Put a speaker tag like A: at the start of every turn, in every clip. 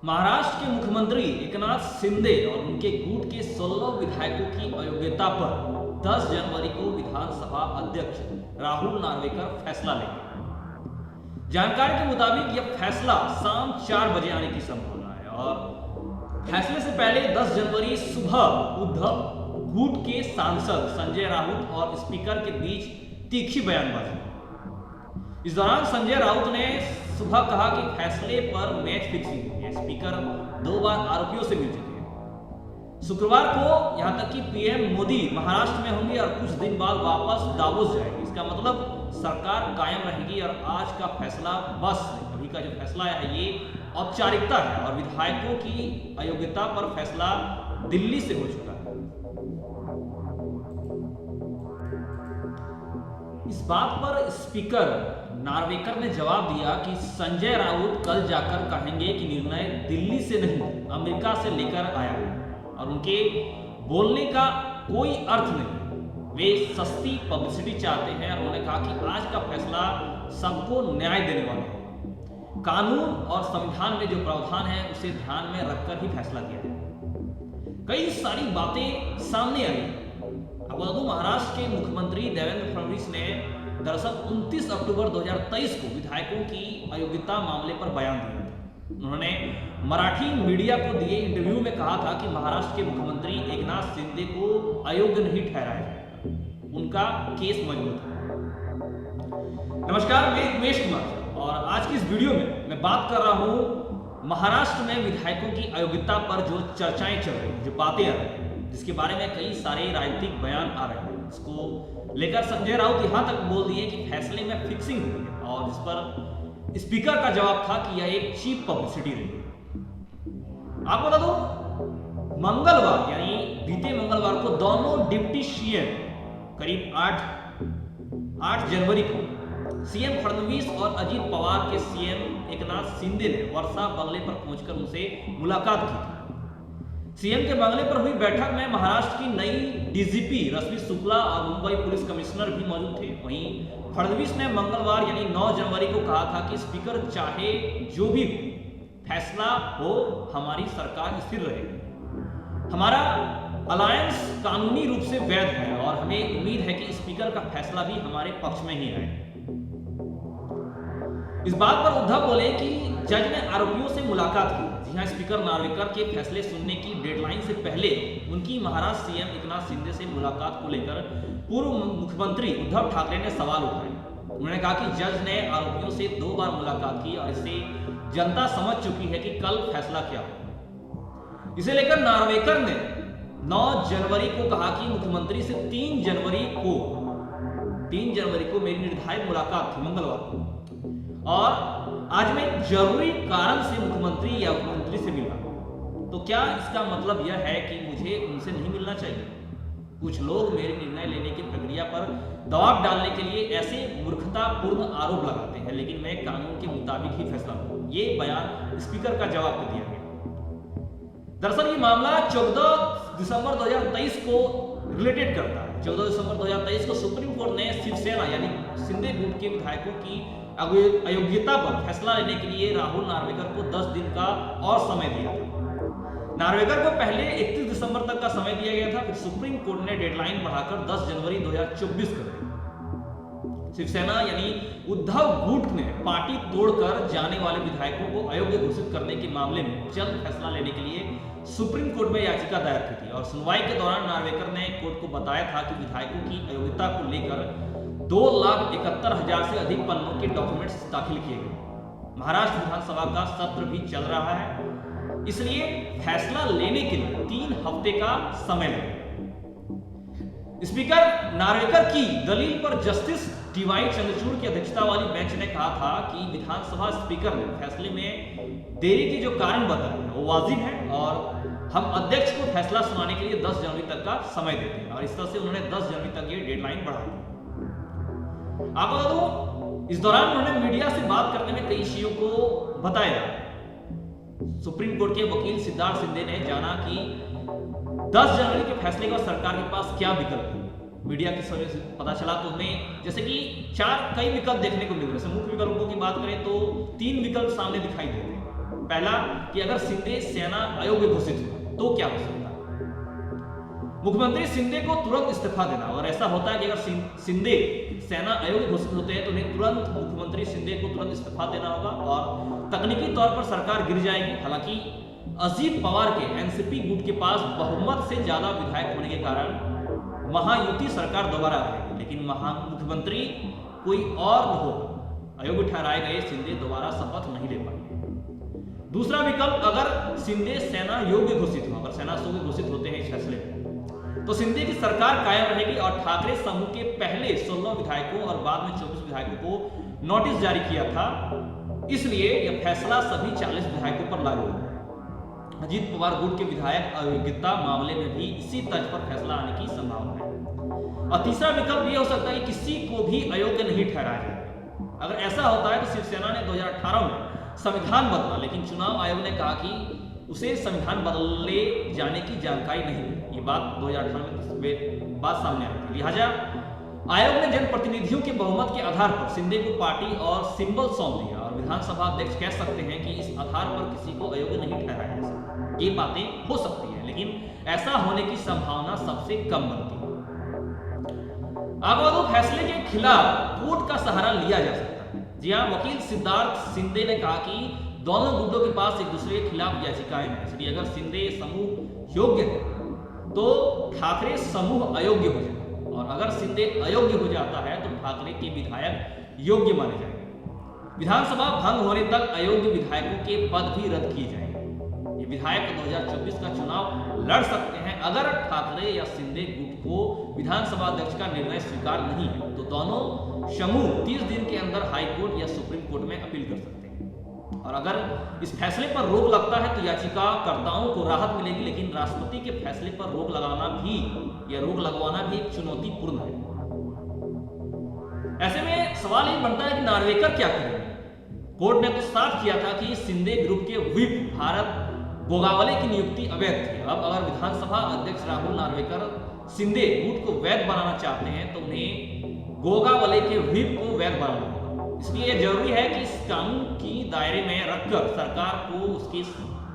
A: महाराष्ट्र के मुख्यमंत्री एकनाथ शिंदे और उनके गुट के 16 विधायकों की अयोग्यता पर 10 जनवरी को विधानसभा अध्यक्ष राहुल नार्वेकर फैसला लेंगे। जानकारी के मुताबिक यह फैसला शाम 4 बजे आने की संभावना है और फैसले से पहले 10 जनवरी सुबह उद्धव गुट के सांसद संजय राउत और स्पीकर के बीच तीखी बयानबाजी। इस दौरान संजय राउत ने सुबह कहा कि फैसले पर मैच फिक्सिंग हुई है। स्पीकर 2 बार आरोपियों से मिल चुके हैं। शुक्रवार को यहां तक कि पीएम मोदी महाराष्ट्र में होंगे और कुछ दिन बाद वापस दावोस जाएंगे। इसका मतलब सरकार कायम रहेगी और आज का फैसला बस अभी का जो फैसला है ये औपचारिकता है और विधायकों की अयोग्यता पर फैसला दिल्ली से हो चुका है। इस बात पर स्पीकर नार्वेकर ने जवाब दिया कि संजय राउत कल जाकर कहेंगे कि निर्णय दिल्ली से नहीं अमेरिका से लेकर आया है और उनके बोलने का कोई अर्थ नहीं। वे सस्ती पब्लिसिटी चाहते हैं और उन्होंने कहा कि आज का फैसला सबको न्याय देने वाला है। कानून और संविधान में जो प्रावधान है उसे ध्यान में रखकर ही फैसला किया है। कई सारी बातें सामने आई। आपको बता दूं, महाराष्ट्र के मुख्यमंत्री देवेंद्र फडणवीस ने दरअसल 29 अक्टूबर 2023 को विधायकों की अयोग्यता मामले पर बयान दिया था। उन्होंने मराठी मीडिया को दिए इंटरव्यू में कहा था कि महाराष्ट्र के मुख्यमंत्री एकनाथ शिंदे को अयोग्य नहीं ठहराया जाएगा, उनका केस मजबूत है। नमस्कार, मैं उमेश कुमार और आज की इस वीडियो में मैं बात कर रहा हूं महाराष्ट्र में विधायकों की अयोग्यता पर जो चर्चाएं चल रही हैं, जो बातें आ रही हैं, जिसके बारे में कई सारे राजनीतिक बयान आ रहे हैं। इसको लेकर संजय राउत यहां तक बोल दिए कि फैसले में फिक्सिंग हुई है और इस पर स्पीकर का जवाब था कि यह एक चीप पब्लिसिटी रही है। आपको बता दो, मंगलवार यानी बीते मंगलवार को दोनों डिप्टी सीएम करीब 8 जनवरी को सीएम फडणवीस और अजीत पवार के सीएम एकनाथ शिंदे ने वर्षा बंगले पर पहुंचकर उनसे मुलाकात की थी। सीएम के बंगले पर हुई बैठक में महाराष्ट्र की नई डीजीपी रश्मि शुक्ला और मुंबई पुलिस कमिश्नर भी मौजूद थे। वहीं फडणवीस ने मंगलवार यानी 9 जनवरी को कहा था कि स्पीकर चाहे जो भी फैसला हो, हमारी सरकार स्थिर रहेगी। हमारा अलायंस कानूनी रूप से वैध है और हमें उम्मीद है कि स्पीकर का फैसला भी हमारे पक्ष में ही आए। इस बात पर उद्धव बोले कि जज ने आरोपियों से मुलाकात की। जी हां, स्पीकर नार्वेकर के फैसले सुनने की डेडलाइन से पहले उनकी महाराष्ट्र सीएम एकनाथ शिंदे से मुलाकात को लेकर पूर्व मुख्यमंत्री उद्धव ठाकरे ने सवाल उठाए। उन्होंने कहा कि जज ने आरोपियों से 2 बार मुलाकात की और इससे जनता समझ चुकी है कि कल फैसला क्या होगा। इसे लेकर नार्वेकर ने 9 जनवरी को कहा कि मुख्यमंत्री से 3 जनवरी को मेरी निर्धारित मुलाकात थी मंगलवार को और आज मैं जरूरी कारण से मुख्यमंत्री या मुख्यमंत्री से मिला। तो क्या इसका मतलब यह है कि मुझे उनसे नहीं मिलना चाहिए? कुछ लोग मेरे निर्णय लेने की प्रक्रिया पर दबाव डालने के लिए ऐसे मूर्खतापूर्ण आरोप लगाते हैं, लेकिन मैं कानून के मुताबिक ही फैसला लूंगा। ये बयान स्पीकर का जवाब में दिया गया। दरअसल ये मामला 14 दिसंबर 2023 को रिलेटेड करता है। 14 दिसंबर 2023 को सुप्रीम कोर्ट ने शिवसेना यानी शिंदे गुट के विधायकों की अयोग्यता पर फैसला लेने के लिए राहुल नार्वेकर को 10 दिन का और समय दिया था। नार्वेकर को पहले 31 दिसंबर तक का समय दिया गया था, फिर सुप्रीम कोर्ट ने डेडलाइन बढ़ाकर 10 जनवरी 2024 कर दी। शिवसेना यानी उद्धव गुट ने पार्टी तोड़कर जाने वाले विधायकों को अयोग्य घोषित करने के मामले में जल्द फैसला लेने के लिए सुप्रीम कोर्ट में याचिका दायर की थी और सुनवाई के दौरान नार्वेकर ने कोर्ट को बताया था कि विधायकों की अयोग्यता को लेकर 2,71,000 से अधिक पन्नों के डॉक्यूमेंट्स दाखिल किए गए। महाराष्ट्र विधानसभा का सत्र भी चल रहा है, इसलिए फैसला लेने के लिए 3 हफ्ते का समय लगेगा। स्पीकर नार्वेकर की दलील पर जस्टिस डीवाई चंद्रचूड़ की अध्यक्षता वाली बेंच ने कहा था कि विधानसभा स्पीकर ने फैसले में देरी के जो कारण बताए वो वाजिब है और हम अध्यक्ष को फैसला सुनाने के लिए 10 जनवरी तक का समय देते हैं और इस तरह से उन्होंने 10 जनवरी तक ये डेडलाइन बढ़ा दी। आपको बता दूं, इस दौरान उन्होंने मीडिया से बात करने में कई चीजों को बताया। सुप्रीम कोर्ट के वकील सिद्धार्थ शिंदे ने जाना कि 10 जनवरी के फैसले के बाद सरकार के पास क्या विकल्प है। मीडिया के सर्वे से पता चला तो हमें जैसे कि 4 कई विकल्प देखने को मिल रहे हैं। मुख्य विकल्पों की बात करें तो 3 विकल्प सामने दिखाई देते हैं। पहला कि अगर शिंदे सेना अयोग्य घोषित हुआ तो क्या हो सकता है। मुख्यमंत्री शिंदे को तुरंत इस्तीफा देना, और ऐसा होता है कि अगर शिंदे सेना अयोग्य घोषित होते हैं तो उन्हें तुरंत मुख्यमंत्री शिंदे को तुरंत इस्तीफा देना होगा और तकनीकी तौर पर सरकार गिर जाएगी। हालांकि अजीत पवार के एनसीपी गुट के पास बहुमत से ज्यादा विधायक होने के कारण महायुति सरकार दोबारा रहेगी, लेकिन मुख्यमंत्री कोई और हो, अयोग्य ठहराए गए शिंदे दोबारा शपथ नहीं ले पाएंगे। दूसरा विकल्प, अगर शिंदे सेना योग्य घोषित हो, अगर सेना योग्य घोषित होते हैं इस फैसले में, तो शिंदे की सरकार कायम रहेगी और ठाकरे समूह के पहले 16 विधायकों और बाद में 24 विधायकों को नोटिस जारी किया था, इसलिए यह फैसला सभी 40 विधायकों पर लागू होगा। अजीत पवार गुट के विधायक अयोग्यता मामले में भी इसी तर्ज पर फैसला आने की संभावना है। और तीसरा विकल्प यह हो सकता है कि किसी को भी अयोग्य नहीं ठहराया जाए। अगर ऐसा होता है तो शिवसेना ने 2018 में संविधान बदला, लेकिन चुनाव आयोग ने कहा कि उसे संविधान बदले जाने की जानकारी नहीं है। ये बात 2018 में बात सामने आई थी। लिहाजा आयोग ने जनप्रतिनिधियों के बहुमत के आधार पर शिंदे को पार्टी और सिंबल सौंप दिया, और विधानसभा अध्यक्ष कह सकते हैं कि इस आधार पर किसी को अयोग्य नहीं ठहराया जा सकता। ये बातें हो सकती है, लेकिन ऐसा होने की संभावना सबसे कम बनती है। आगो फैसले के खिलाफ कोर्ट का सहारा लिया जा सकता है। जी हाँ, वकील सिद्धार्थ शिंदे ने कहा कि दोनों गुटों के पास एक दूसरे के खिलाफ याचिकाएं हैं, इसलिए अगर शिंदे समूह योग्य है तो ठाकरे समूह अयोग्य हो जाए, और अगर शिंदे अयोग्य हो जाता है तो ठाकरे के विधायक योग्य माने जाएंगे। विधानसभा भंग होने तक अयोग्य विधायकों के पद भी रद्द किए जाएंगे। ये विधायक 2024 का चुनाव लड़ सकते हैं। अगर ठाकरे या शिंदे गुट को विधानसभा अध्यक्ष का निर्णय स्वीकार नहीं है तो दोनों समूह 30 दिन के अंदर हाईकोर्ट या सुप्रीम कोर्ट में अपील कर सकते हैं, और अगर इस फैसले पर रोक लगता है तो याचिकाकर्ताओं को राहत मिलेगी, लेकिन राष्ट्रपति के फैसले पर रोक लगवाना भी एक चुनौतीपूर्ण है। ऐसे में सवाल ये बनता है कि नार्वेकर क्या करेंगे। कोर्ट ने तो साफ किया था कि शिंदे ग्रुप के व्हिप भारत गोगावले की नियुक्ति अवैध थी। अब अगर विधानसभा अध्यक्ष राहुल नार्वेकर शिंदे गुट को वैध बनाना चाहते हैं तो उन्हें गोगावले के व्हिप को वैध बनाना होगा। इसलिए जरूरी है कि इस कानून की दायरे में रखकर सरकार को उसके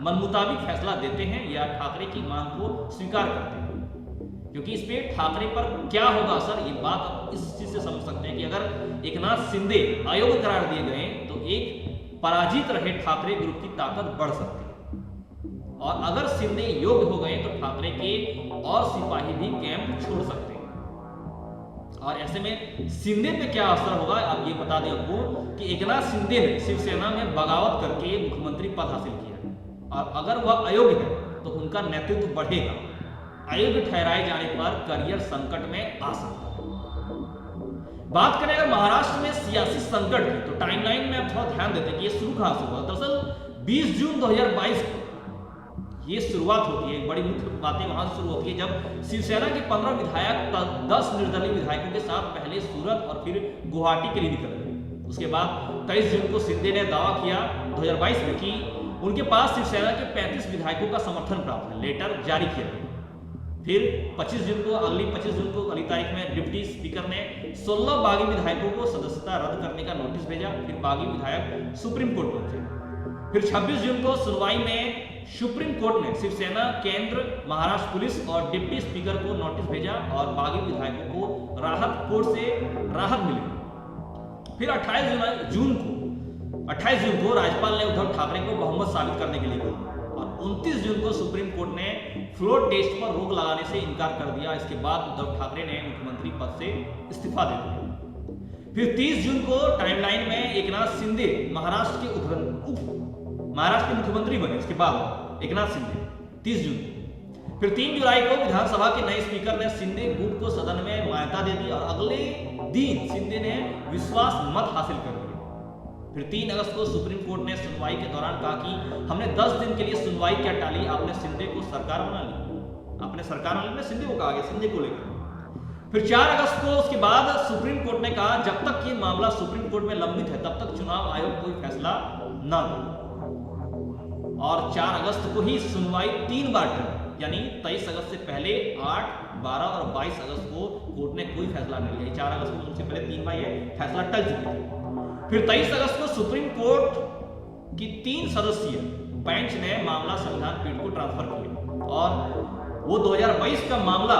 A: मन मुताबिक फैसला देते हैं या ठाकरे की मांग को स्वीकार करते हैं, क्योंकि इस पे ठाकरे पर क्या होगा असर, ये बात आप इस चीज से समझ सकते हैं कि अगर एकनाथ शिंदे अयोग्य करार दिए गए तो एक पराजित रहे ठाकरे ग्रुप की ताकत बढ़ सकती है, और अगर शिंदे योग्य हो गए तो ठाकरे के और सिपाही भी कैंप छोड़ सकते हैं। और ऐसे में शिंदे पे क्या असर होगा, आप ये बता दें आपको कि एकनाथ शिंदे ने शिवसेना में बगावत करके मुख्यमंत्री पद हासिल किया, और अगर वह अयोग्य है तो उनका नेतृत्व बढ़ेगा। अयोग्य ठहराए जाने पर करियर संकट में आ सकता है। बात करें अगर महाराष्ट्र में सियासी संकट की, तो टाइमलाइन में आप थोड़ा ध्यान देते हैं कि ये शुरू कहां से हुआ। दरअसल 20 जून 2022 को ये शुरुआत होती है। बड़ी मुख्य बातें वहां से शुरू होती है जब शिवसेना के 15 विधायक 10 निर्दलीय विधायकों के साथ पहले सूरत और फिर गुवाहाटी के लिए निकल गए। उसके बाद 23 जून को शिंदे ने दावा किया 2022 में कि उनके पास शिवसेना के 35 विधायकों का समर्थन प्राप्त है। लेटर जारी किया गया। फिर 25 जून को अगली तारीख में डिप्टी स्पीकर ने 16 बागी विधायकों को सदस्यता रद्द करने का नोटिस भेजा। फिर बागी विधायक सुप्रीम कोर्ट पहुंचे। फिर 26 जून को सुनवाई में सुप्रीम कोर्ट ने शिवसेना, केंद्र, महाराष्ट्र पुलिस और डिप्टी स्पीकर को नोटिस भेजा और बागी विधायकों को राहत कोर्ट से राहत मिली। फिर 28 जून को राज्यपाल ने उद्धव ठाकरे को बहुमत साबित करने के लिए कहा, और 29 जून को सुप्रीम कोर्ट ने फ्लोर टेस्ट पर रोक लगाने से इनकार कर दिया। इसके बाद उद्धव ठाकरे ने मुख्यमंत्री पद से इस्तीफा दे दिया। फिर 30 जून को टाइमलाइन में एकनाथ शिंदे महाराष्ट्र के मुख्यमंत्री बने। इसके बाद एकनाथ शिंदे 30 जून। फिर 3 जुलाई को विधानसभा के नए स्पीकर ने शिंदे गुट को सदन में मान्यता दे दी और अगले दिन शिंदे ने विश्वास मत हासिल कर लिया। फिर 3 अगस्त को सुप्रीम कोर्ट ने सुनवाई के दौरान कहा कि हमने 10 दिन के लिए सुनवाई क्या टाली, आपने शिंदे को सरकार बना ली। आपने सरकार बना ली, शिंदे को कहा गया, शिंदे को लेकर। फिर 4 अगस्त को उसके बाद सुप्रीम कोर्ट ने कहा जब तक ये मामला सुप्रीम कोर्ट में लंबित है तब तक चुनाव आयोग कोई फैसला न ले। और 4 अगस्त को ही सुनवाई 3 बार टली, यानी 23 अगस्त से पहले 8, 12 और 22 अगस्त को कोर्ट ने कोई फैसला नहीं लिया। 4 अगस्त को उनसे पहले 3 बार ये फैसला टल चुका था। फिर 23 अगस्त को सुप्रीम कोर्ट की 3 सदस्यीय बेंच ने मामला संविधान पीठ को ट्रांसफर किया और वो 2022 का मामला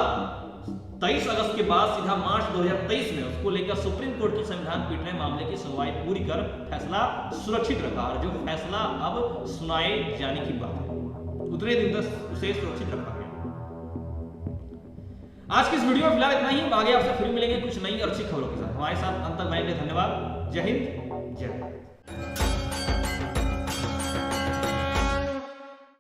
A: 23 अगस्त के बाद सीधा मार्च 2023 में उसको लेकर सुप्रीम कोर्ट की संविधान पीठ ने मामले की सुनवाई पूरी कर फैसला सुरक्षित रखा और जो फैसला अब सुनाए जाने की बात है उतने दिन तक उसे सुरक्षित रखा गया। आज की इस वीडियो में फिलहाल इतना ही। आगे आपसे फिर मिलेंगे कुछ नई और अच्छी खबरों के साथ। हमारे साथ अंत तक रहने के लिए धन्यवाद। जय हिंद, जय भारत।